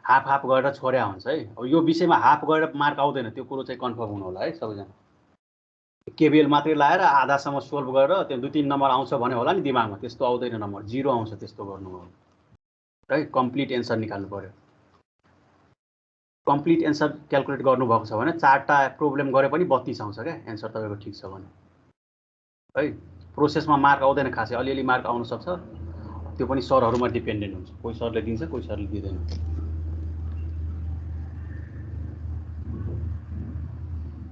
हाफ हाफ गरेर छोड्या हुन्छ है। अब यो विषयमा हाफ गरेर मार्क आउँदैन, त्यो कुरो चाहिँ कन्फर्म हुनु होला है सबैजना। केबिएल मात्रै लाएर आधासम्म सोल्भ गरेर त्यो 2-3 नम्बर आउँछ भने होला नि दिमागमा, त्यस्तो आउँदैन, नम्बर 0 आउँछ त्यस्तो गर्नुभयो है। कम्प्लिट एन्सर निकाल्नु पर्यो। कम्प्लिट एन्सर क्याल्कुलेट गर्नुभएको छ भने 4टा प्रब्लम गरे पनि 32 आउँछ क्या एन्सर तपाईको ठिक छ भने है। प्रोसेसमा मार्क आउँदैन खासै, अलिअलि मार्क आउन सक्छ, त्यो पनि सरहरुमा डिपेन्डेन्ट हुन्छ। कोही सरले दिन्छ, कोही सरले दिँदैन।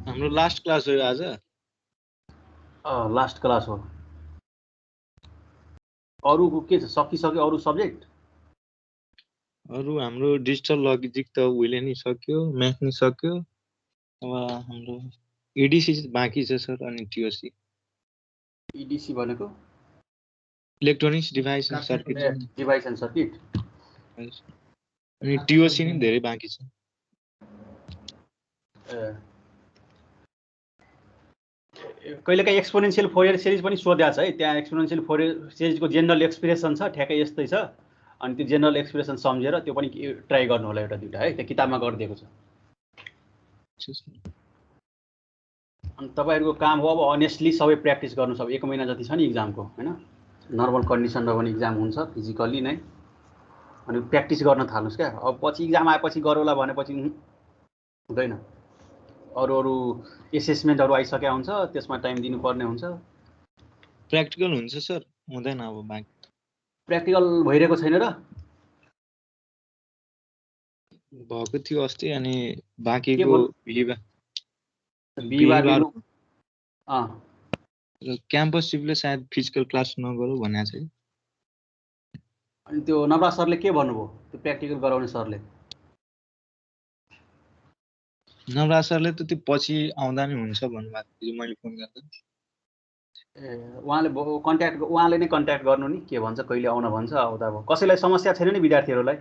हाम्रो लास्ट क्लास हो आज। लास्ट क्लास हो। अरुको के छ, सकिसक्यो अरु सब्जेक्ट? अरु हाम्रो डिजिटल लजिक त उहिले नै सक्यो, म्याथ नि सक्यो। अब हाम्रो एडीसी बाँकी छ सर, अनि टीओसी। ईडीसी भनेको electronics device and circuit, device and circuit. अनि टीओसी नि धेरै बाँकी छ। कहिलेकाहीँ एक्सपोनेन्शियल फोरियर सिरिज पनि सोध्या छ है। त्यहाँ एक्सपोनेन्शियल फोरियर सिरिजको जेनरल एक्सप्रेसन छ, ठ्याक्कै यस्तै छ। अनि त्यो जेनरल एक्सप्रेसन सम्झेर त्यो पनि ट्राई गर्नु होला, एउटा दुईटा है, त्यो किताबमा गरिदिएको छ। अनि तपाईहरुको काम हो अब अनेस्टली सबै प्र्याक्टिस गर्नु। सब 1 महिना जति छ नि इक्जामको हैन, नर्मल कन्डिसनमा पनि इक्जाम हुन्छ फिजिकली नै। अनि प्र्याक्टिस गर्न थाल्नुस् क्या। अब पछि इक्जाम आएपछि गरौला भनेपछि हुँदैन। अरु एसेसमेन्टहरु आइसक्या हुन्छ, त्यसमा टाइम दिनुपर्ने हुन्छ। प्र्याक्टिकल हुन्छ सर, हुँदैन अब बाँकी। प्र्याक्टिकल भइरहेको छैन र? भएको थियो अस्ति, अनि बाँकीको बिहिबार क्याम्पस चिफले सायद फिजिकल क्लास नगरौँ भनेको छ। अनि त्यो नवराज सरले के भन्नुभयो, त्यो प्र्याक्टिकल गराउने सरले? नवराज सरले त त्यो पछि आउँदा नि हुन्छ भन्नुभएको थियो मैले फोन गर्दा। उहाँले नै कन्ट्याक्ट गर्नु नि, के भन्छ, कहिले आउन भन्छ। आउँदा अब कसैलाई समस्या छैन नि, विद्यार्थीहरूलाई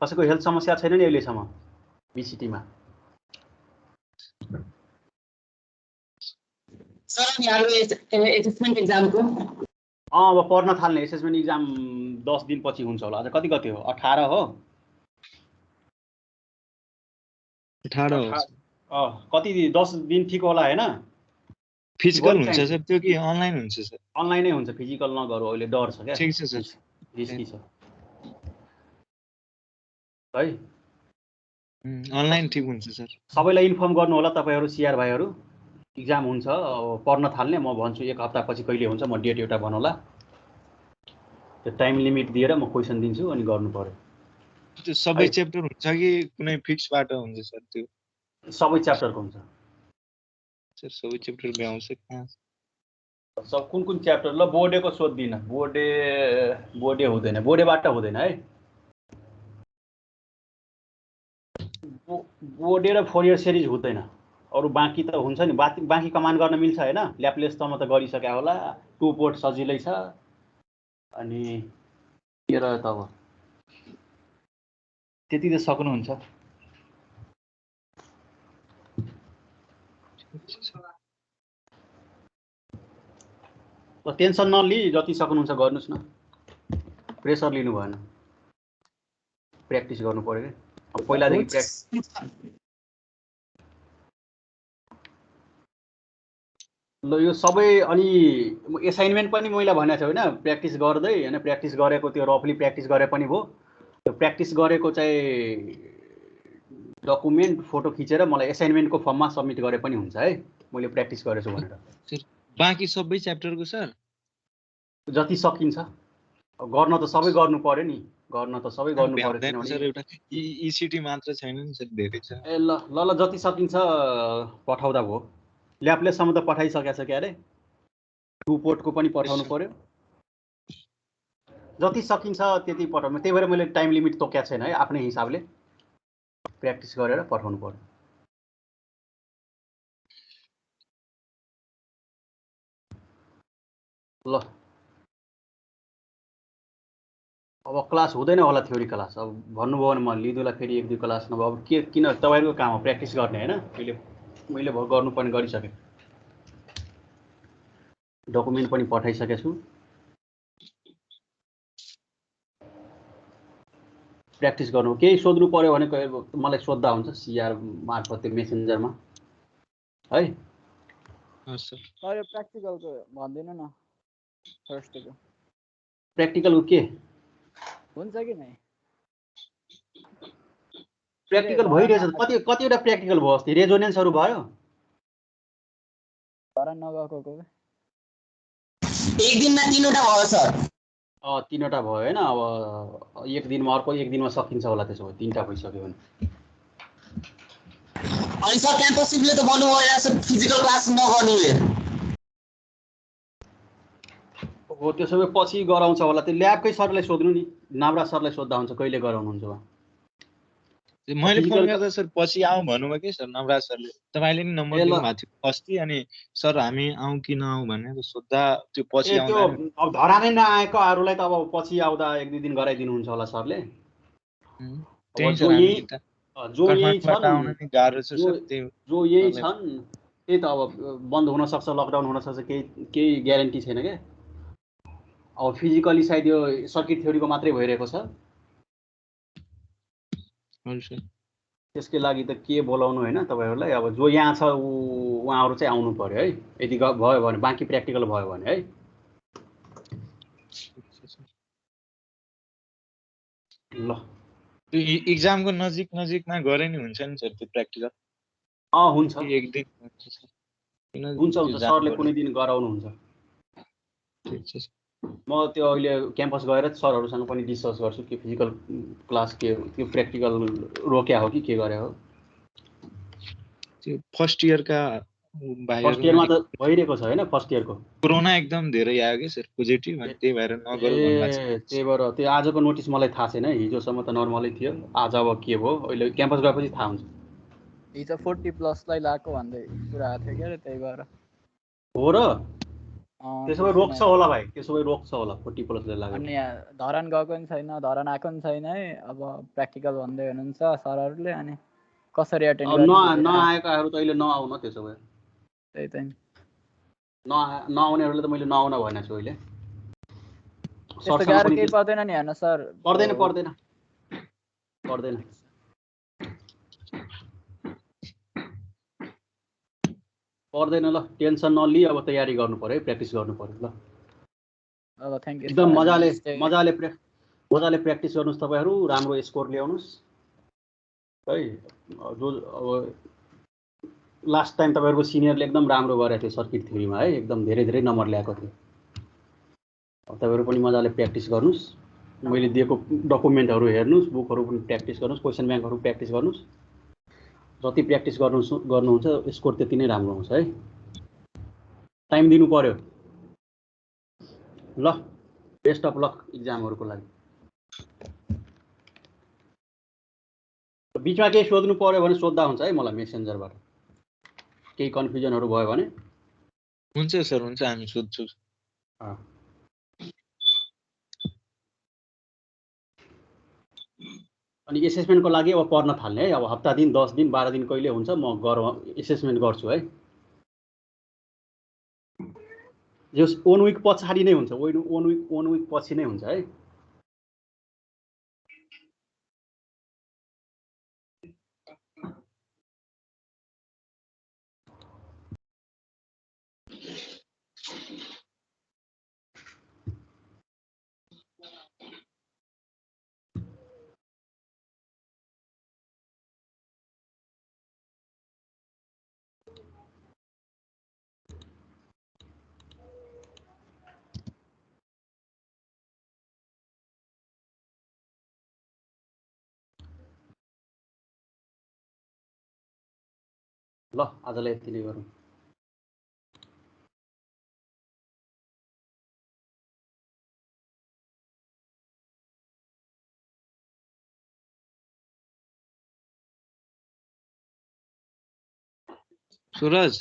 कसैको हेल्थ समस्या छैन नि अहिलेसम्म बीसीटीमा? सर अनि हाम्रो एसेसमेन्ट एक्जामको अब पढ्न थाल्ने। एसेसमेन्ट एक्जाम 10 दिनपछि हुन्छ होला। आज कति हो? 18 हो। 18 हो। कति 10 दिन ठिक होला हैन? फिजिकल हुन्छ सर त्यो कि अनलाइन हुन्छ सर? अनलाइनै हुन्छ, फिजिकल नगरौ, अहिले डर छ क्या। ठीक छ सर, रिस्की छ है। अनलाइन ठीक हुन्छ सर। सबैलाई इन्फर्म गर्नु होला तपाईहरु, सीआर भाइहरु। इक्जाम हुन्छ, अब पढ्न थाल्ने। म भन्छु 1 हप्तापछि कहिले हुन्छ, म डेट एउटा बनाउला। त्यो टाइम लिमिट दिएर म क्वेशन दिन्छु अनि गर्नु पर्यो। त्यो सबै च्याप्टर हुन्छ कि कुनै फिक्स बाटो हुन्छ सर? त्यो सबै च्याप्टरको हुन्छ सर, सबै च्याप्टर भ्याउँछ कहाँ? सब कुन च्याप्टर? ल बोर्डेको सोध्दिन। बोर्डे हुँदैन, बोर्डेबाट हुँदैन है। बोर्डे र फोरियर सिरिज हुँदैन। अरु बाँकी त हुन्छ नि, बाँकी कमान्ड गर्न मिल्छ हैन? ल्याप्लेस त म त गरिसक्या होला। 2 पोर्ट सजिलै छ। अनि के रह्यो त, अब त्यति त सक्नुहुन्छ। टेन्सन नलि, जति सक्नुहुन्छ गर्नुस् न, प्रेसर लिनु भएन। प्र्याक्टिस गर्नु पर्यो के। अब पहिलादेखि प्र्याक्टिस। ल यो सबै अनि एसाइनमेन्ट पनि मैले भनेको छु हैन, प्र्याक्टिस गर्दै हैन, प्र्याक्टिस गरेको त्यो रफली प्र्याक्टिस गरे पनि भो। त्यो प्र्याक्टिस गरेको चाहिँ डकुमेन्ट फोटो खिचेर मलाई एसाइनमेन्टको फर्ममा सबमिट गरे पनि हुन्छ है, मैले प्र्याक्टिस गरेछु भनेर। बाँकी सबै च्याप्टरको सर जति सकिन्छ गर्न त सबै गर्नु पर्यो नि। गर्न त सबै गर्नु पर्यो भ्याउँदैन किनभने सर, एउटा इसिटी मात्र छैन नि सर, धेरै छ। ए ल ल ल जति सकिन्छ पठाउँदा भयो। ल्याप्लेससम्म त पठाइसकेको छ क्या अरे, 2 पोर्टको पनि पठाउनु पर्यो। जति सकिन्छ त्यति पठाउनु, त्यही भएर मैले टाइम लिमिट तोकेको छैन है, आफ्नै हिसाबले प्र्याक्टिस गरेर पठाउनु पर्यो। ल अब क्लास हुँदैन होला, थ्योरी क्लास अब भन्नुभयो भने म लिँदुला फेरि 1-2 क्लास नभए अब के किन तपाईँहरूको काम हो प्र्याक्टिस गर्ने होइन। मैले भयो गर्नुपर्ने गरिसकेँ, डकुमेन्ट पनि पठाइसकेको छु। प्र्याक्टिस गर्नु, केही सोध्नु पर्यो भने मलाई सोद्धा हुन्छ सिआर मार्फत त्यो मेसेन्जरमा है। सर यो प्र्याक्टिकलको भन्दिनु न फर्स्टको। प्र्याक्टिकलको के हुन्छ कि नै? प्र्याक्टिकल भइरहेछ, कतिवटा प्र्याक्टिकल भयो अस्ति, रेजोनेन्सहरू भयो। धरान नगएको एक दिनमा 3वटा भयो सर। 3वटा भयो होइन। अब एक दिनमा, अर्को एक दिनमा सकिन्छ होला त्यसो भए, 3टा भइसक्यो भने। अनि सर क्याम्पस सिपले त भन्नुभयो सर फिजिकल क्लास नगर्नुले। हो त्यसो भए पछि गराउँछ होला, त्यो ल्याबकै सरलाई सोध्नु नि, नाम्रा सरलाई सोद्धा हुन्छ कहिले गराउनुहुन्छ उहाँ। मैले फोन गर्दा सर पछि आउँ भन्नुभयो कि सर नवराज सरले, तपाईँले नि नम्बर दिनुभएको थियो अस्ति। अनि सर हामी आउँ कि नआउँ भनेर सोद्धा, त्यो पछि त्यो अब धरानै नआएकोहरूलाई त अब पछि आउँदा 1-2 दिन गराइदिनुहुन्छ होला सरले। जो यही छन् जो यही छन् त्यही त अब बन्द हुनसक्छ, लकडाउन हुनसक्छ, केही ग्यारेन्टी छैन क्या। अब फिजिकली सायद यो सर्किट थ्योरीको मात्रै भइरहेको छ, त्यसकै लागि त के बोलाउनु होइन तपाईँहरूलाई। अब जो यहाँ छ उहाँहरू चाहिँ आउनु पर्यो है, यदि भयो भने, बाँकी प्र्याक्टिकल भयो भने है। ल इक्जामको नजिकमा गरे नि हुन्छ नि सर त्यो प्र्याक्टिकल। हुन्छ एक दिन हुन्छ सरले कुनै दिन गराउनुहुन्छ। म त्यो अहिले क्याम्पस गएर सरहरूसँग पनि डिस्कस गर्छु कि फिजिकल क्लास के त्यो प्र्याक्टिकल रोक्या हो कि के गरे हो। त्यो फर्स्ट इयरका फर्स्ट इयरमा त भइरहेको छ होइन, फर्स्ट इयरको कोरोना एकदम धेरै आयो कि सर पोजिटिभ, अनि त्यही भएर नगरौँ भन्नु छ। त्यही भएर त्यो आजको नोटिस मलाई थाहा छैन, हिजोसम्म त नर्मलै थियो, आज अब के भयो अहिले क्याम्पस गएपछि थाहा हुन्छ। हिजो 40+ लाई लाको भन्दै कुरा आएको थियो क्या, त्यही भएर हो र। त्यसो भए रोक्छ होला भाइ, त्यसो भए रोक्छ होला 40+ ले लाग्यो। अनि धरान गएको पनि छैन, धरान आएको पनि छैन है। अब प्र्याक्टिकल भन्दै हुनुहुन्छ सरहरूले, अनि कसरी एटेन्ड गर्ने? नआएकाहरू त अहिले नआउन, त्यसो भए त्यही त नआउनेहरूले त मैले नआउन भनेको छु अहिले। त्यस्तो गाह्रो केही पर्दैन नि हेर्नु सर। पर्दैन ल, टेन्सन नलि, अब तयारी गर्नु पर्यो है, प्र्याक्टिस गर्नु पर्यो। ल अब थ्याङ्क यू एकदम मजाले प्र्याक्टिस गर्नुहोस् तपाईँहरू, राम्रो स्कोर ल्याउनुहोस् है। जो अब लास्ट टाइम तपाईँहरूको सिनियरले एकदम राम्रो गरेको थियो सर्किट थ्योरीमा है, एकदम धेरै नम्बर ल्याएको थियो। तपाईँहरू पनि मजाले प्र्याक्टिस गर्नुहोस्, मैले दिएको डकुमेन्टहरू हेर्नुहोस्, बुकहरू पनि प्र्याक्टिस गर्नुहोस्, क्वेसन ब्याङ्कहरू प्र्याक्टिस गर्नुहोस्। जति प्र्याक्टिस गर्नुहुन्छ स्कोर त्यति नै राम्रो हुन्छ है। टाइम दिनु पर्यो। ल बेस्ट अफ लक इक्जामहरूको लागि। बिचमा केही सोध्नु पर्यो भने सोद्धा हुन्छ है मलाई मेसेन्जरबाट, केही कन्फ्युजनहरू भयो भने। हुन्छ सर, हुन्छ, हामी सोध्छौँ। अनि एसेसमेन्टको लागि अब पढ्न थाल्ने है, अब हप्ता दिन 10 दिन 12 दिन कहिले हुन्छ म एसेसमेन्ट गर्छु है। यो 1 विक पछाडि नै हुन्छ, 1 विक पछि नै हुन्छ है। ल आजलाई यति नै गरौँ। सुरज